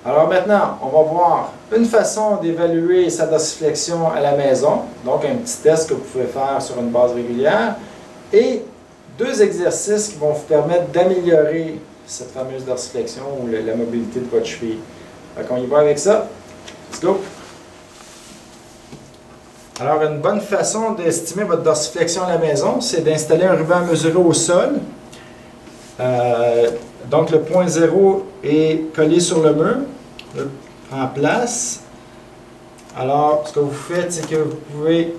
Alors maintenant, on va voir une façon d'évaluer sa dorsiflexion à la maison, donc un petit test que vous pouvez faire sur une base régulière, et deux exercices qui vont vous permettre d'améliorer cette fameuse dorsiflexion ou la mobilité de votre cheville. Fait qu'on y va avec ça. Let's go! Alors, une bonne façon d'estimer votre dorsiflexion à la maison, c'est d'installer un ruban mesuré au sol. Donc, le point 0 est collé sur le mur, en place. Alors, ce que vous faites, c'est que vous pouvez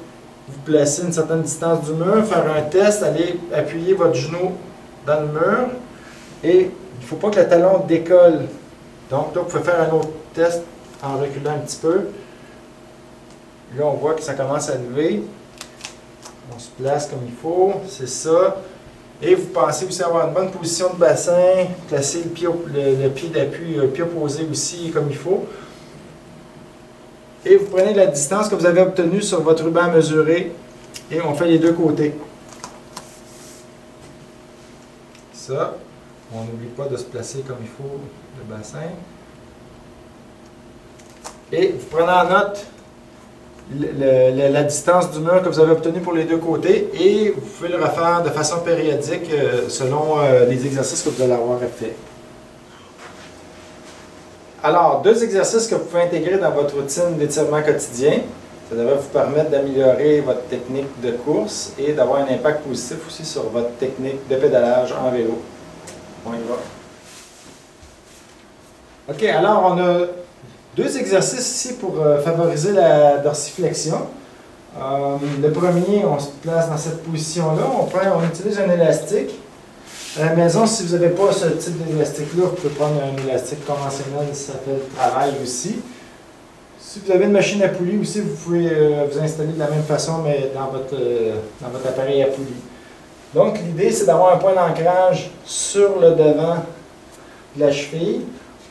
vous placer une certaine distance du mur, faire un test, aller appuyer votre genou dans le mur, et il ne faut pas que le talon décolle. Donc, là, vous pouvez faire un autre test en reculant un petit peu. Là, on voit que ça commence à lever. On se place comme il faut, c'est ça. Et vous pensez aussi avoir une bonne position de bassin, placer le pied d'appui, le pied opposé aussi comme il faut. Et vous prenez la distance que vous avez obtenue sur votre ruban à mesurer et on fait les deux côtés. Ça, on n'oublie pas de se placer comme il faut le bassin. Et vous prenez en note la distance du mur que vous avez obtenue pour les deux côtés et vous pouvez le refaire de façon périodique selon les exercices que vous allez avoir fait. Alors, deux exercices que vous pouvez intégrer dans votre routine d'étirement quotidien. Ça devrait vous permettre d'améliorer votre technique de course et d'avoir un impact positif aussi sur votre technique de pédalage en vélo. On y va. OK, alors on a deux exercices ici pour favoriser la dorsiflexion. Le premier, on se place dans cette position-là. On utilise un élastique. À la maison, si vous n'avez pas ce type d'élastique-là, vous pouvez prendre un élastique conventionnel, ça fait le travail aussi. Si vous avez une machine à poulie aussi, vous pouvez vous installer de la même façon, mais dans votre appareil à poulie. Donc, l'idée, c'est d'avoir un point d'ancrage sur le devant de la cheville.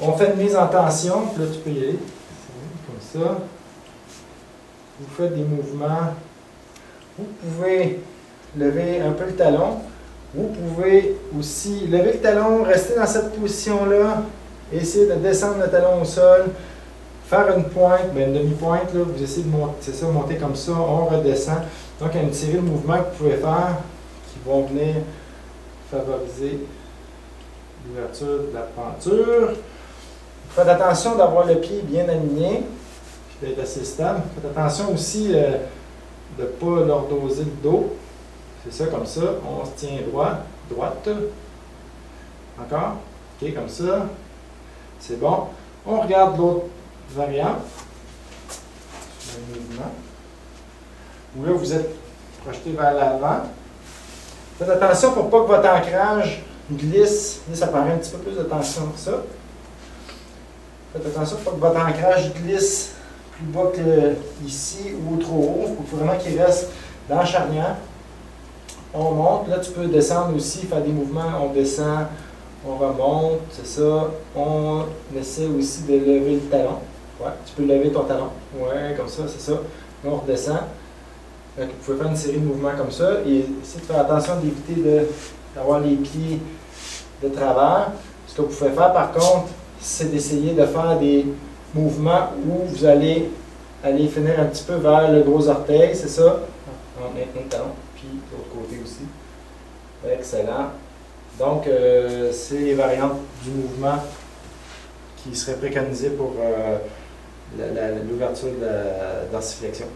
On fait une mise en tension, puis là, tu peux y aller, comme ça. Vous faites des mouvements. Vous pouvez lever un peu le talon. Vous pouvez aussi lever le talon, rester dans cette position-là, essayer de descendre le talon au sol, faire une pointe, une demi-pointe, vous essayez de monter, c'est ça, monter comme ça, on redescend. Donc, il y a une série de mouvements que vous pouvez faire qui vont venir favoriser l'ouverture de la peinture. Faites attention d'avoir le pied bien aligné, puis d'être assez stable. Faites attention aussi de ne pas lordoser le dos. C'est ça, comme ça. On se tient droite. Encore. OK, comme ça. C'est bon. On regarde l'autre variante. Le mouvement. Où là, vous êtes projeté vers l'avant. Faites attention pour pas que votre ancrage glisse. Là, ça prend un petit peu plus de tension que ça. Faites attention pour pas que votre ancrage glisse plus bas que ici ou trop haut. Il faut vraiment qu'il reste dans la charnière. On monte, là tu peux descendre aussi, faire des mouvements, on descend, on remonte, c'est ça. On essaie aussi de lever le talon. Ouais, tu peux lever ton talon. Ouais, comme ça, c'est ça. Là on redescend. Donc, vous pouvez faire une série de mouvements comme ça et essayez de faire attention d'éviter d'avoir les pieds de travers. Ce que vous pouvez faire par contre, c'est d'essayer de faire des mouvements où vous allez finir un petit peu vers le gros orteil, c'est ça. On maintient le talon. Puis de l'autre côté aussi. Excellent. Donc, c'est les variantes du mouvement qui seraient préconisées pour l'ouverture de la dorsiflexion.